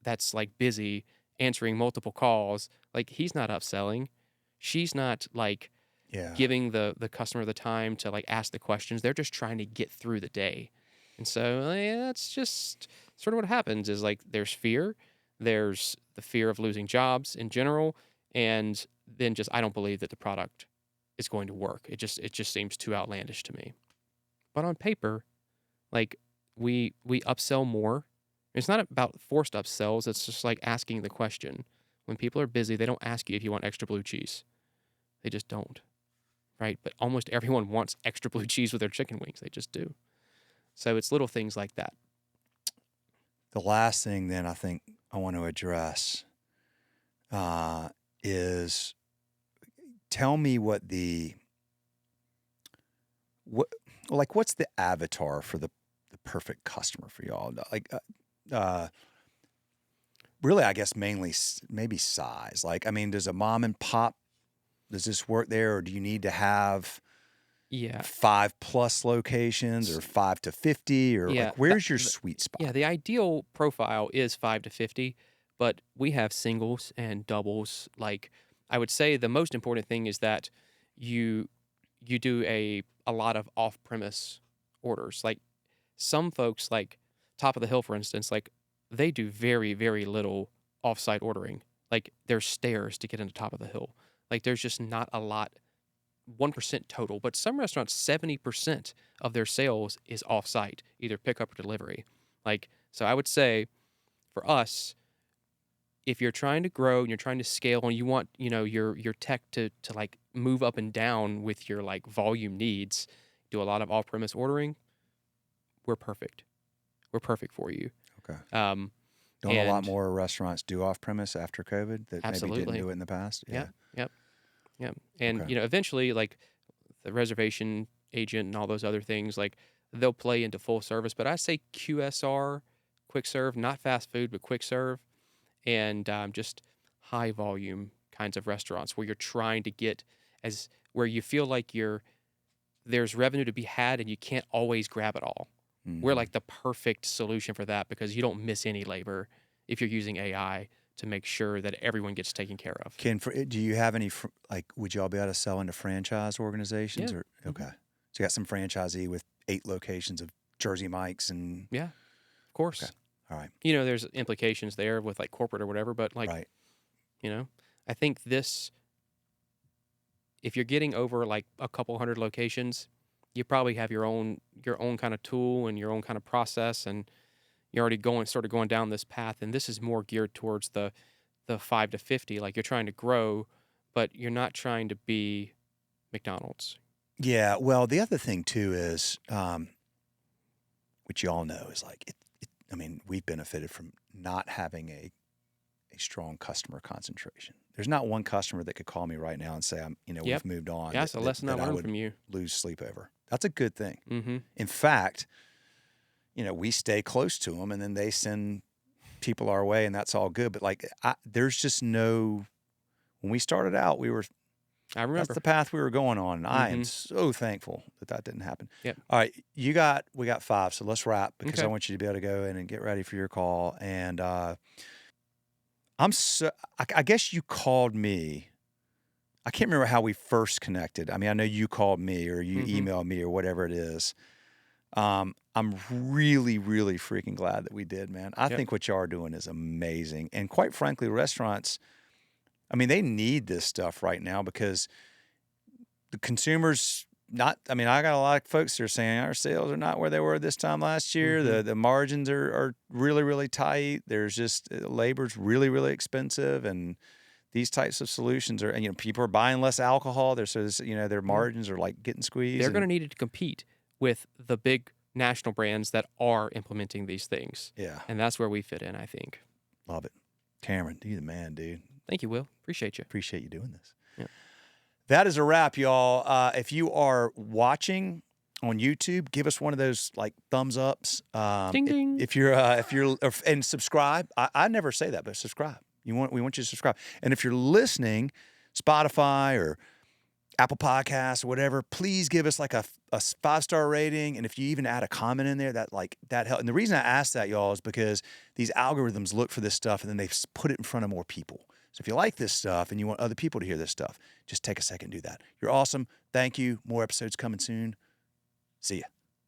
that's like busy answering multiple calls. Like he's not upselling. She's not like Yeah. giving the customer the time to like ask the questions. They're just trying to get through the day. And so that's just sort of what happens is like there's fear. There's the fear of losing jobs in general. And then just, I don't believe that the product is going to work. It just seems too outlandish to me. But on paper, like we upsell more. It's not about forced upsells. It's just like asking the question. When people are busy, they don't ask you if you want extra blue cheese. They just don't. Right? But almost everyone wants extra blue cheese with their chicken wings. They just do. So it's little things like that. The last thing then I think I want to address is tell me what's the avatar for the perfect customer for y'all? Like, really, I guess mainly maybe size. Like, I mean, does a mom and pop, does this work there, or do you need to have 5+ locations, or 5 to 50, or like where's your sweet spot? Yeah, the ideal profile is 5 to 50, but we have singles and doubles. Like I would say the most important thing is that you do a lot of off-premise orders. Like some folks, like Top of the Hill, for instance, like they do very, very little off-site ordering. Like there's stairs to get into Top of the Hill. Like there's just not a lot. 1% total, but some restaurants, 70% of their sales is off-site, either pickup or delivery. Like, so I would say for us, if you're trying to grow and you're trying to scale and you want, your tech to like move up and down with your like volume needs, do a lot of off-premise ordering, we're perfect. We're perfect for you. Okay. Don't a lot more restaurants do off-premise after COVID that maybe didn't do it in the past? Yeah. Yep. Yeah. And, eventually, like the reservation agent and all those other things, like they'll play into full service. But I say QSR, quick serve, not fast food, but quick serve, and just high volume kinds of restaurants where you're trying to get where you feel like there's revenue to be had and you can't always grab it all. Mm-hmm. We're like the perfect solution for that because you don't miss any labor if you're using AI to make sure that everyone gets taken care of. Do you have any, would y'all be able to sell into franchise organizations? Yeah. Okay. Mm-hmm. So you got some franchisee with 8 locations of Jersey Mike's and... Yeah, of course. Okay. All right. There's implications there with like corporate or whatever, but like, right. I think if you're getting over like a couple hundred locations, you probably have your own kind of tool and your own kind of process, and you're already going down this path. And this is more geared towards the 5 to 50. Like you're trying to grow, but you're not trying to be McDonald's. Yeah. Well, the other thing too is, which you all know, is like we've benefited from not having a strong customer concentration. There's not one customer that could call me right now and say, we've moved on. Yeah, that's a lesson I learned from you. Lose sleep over. That's a good thing. Mm-hmm. In fact, we stay close to them, and then they send people our way, and that's all good. But like, there's just no. When we started out, I remember that's the path we were going on, and I am so thankful that didn't happen. Yep. All right, we got 5, so let's wrap because I want you to be able to go in and get ready for your call. And I guess you called me I can't remember how we first connected. I mean, I know you called me or you Mhm. emailed me or whatever it is. I'm really, really freaking glad that we did, man. I Yep. think what y'all are doing is amazing. And quite frankly, restaurants, I mean, they need this stuff right now because the consumers I got a lot of folks that are saying our sales are not where they were this time last year. Mhm. The margins are really, really tight. There's just labor's really, really expensive. And these types of solutions are, people are buying less alcohol. Their Yeah. margins are like getting squeezed. They're going to need to compete with the big national brands that are implementing these things. Yeah, And that's where we fit in, I think. love it. Cameron, you're the man, dude. Thank you, Will. Appreciate you. Appreciate you doing this. Yeah. That is a wrap, y'all. If you are watching on YouTube, give us one of those like thumbs ups. Ding, ding. If you're and subscribe. I never say that, but subscribe. We want you to subscribe. And if you're listening, Spotify or Apple Podcasts or whatever, please give us like a 5-star rating. And if you even add a comment in there, that helps. And the reason I ask that, y'all, is because these algorithms look for this stuff and then they put it in front of more people. So if you like this stuff and you want other people to hear this stuff, just take a second and do that. You're awesome. Thank you. More episodes coming soon. See ya.